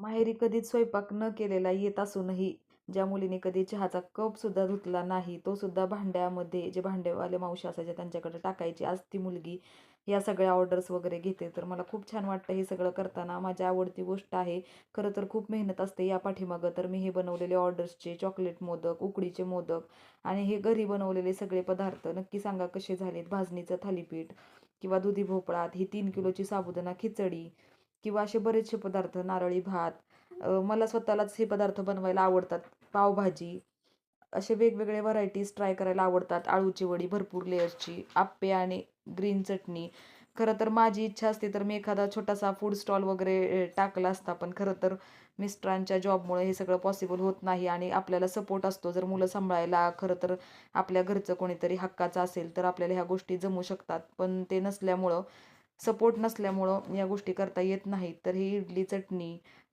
माहेरी कधीच स्वयंपाक न केलेला येत असूनही ज्या मुलीने कधी चहाचा कप सुद्धा धुतला नाही, तो सुद्धा भांड्यामध्ये जे भांडेवाले मावशी असायचे त्यांच्याकडे टाकायची, आज ती मुलगी या सगळ्या ऑर्डर्स वगैरे घेते. तर मला खूप छान वाटतं हे सगळं करताना. माझी आवडती गोष्ट आहे. खरं तर खूप मेहनत असते या पाठीमागं. तर मी हे बनवलेले ऑर्डर्सचे चॉकलेट मोदक, उकडीचे मोदक आणि हे घरी बनवलेले सगळे पदार्थ नक्की सांगा कसे झालेत. भाजणीचं थालीपीठ किंवा दुधी भोपळा, ही 3 किलोची साबुदाणा खिचडी किंवा असे बरेचसे पदार्थ, नारळी भात. मला स्वतःलाच हे पदार्थ बनवायला आवडतात. पावभाजी, असे वेगवेगळे व्हरायटीज ट्राय करायला आवडतात. आळूची वडी, भरपूर लेयर्सची, आप्पे आणि ग्रीन चटणी. खरं तर माझी इच्छा असते तर मी एखादा छोटासा फूड स्टॉल वगैरे टाकला असता. पण खरं तर मिस्टरांच्या जॉबमुळे हे सगळं पॉसिबल होत नाही आणि आपल्याला सपोर्ट असतो. जर मुलं सांभाळायला खरं तर आपल्या घरचं कोणीतरी हक्काचं असेल तर आपल्याला ह्या गोष्टी जमू शकतात. पण ते नसल्यामुळं, सपोर्ट नसल्यामुळं या गोष्टी करता येत नाहीत. तर ही इडली चटणी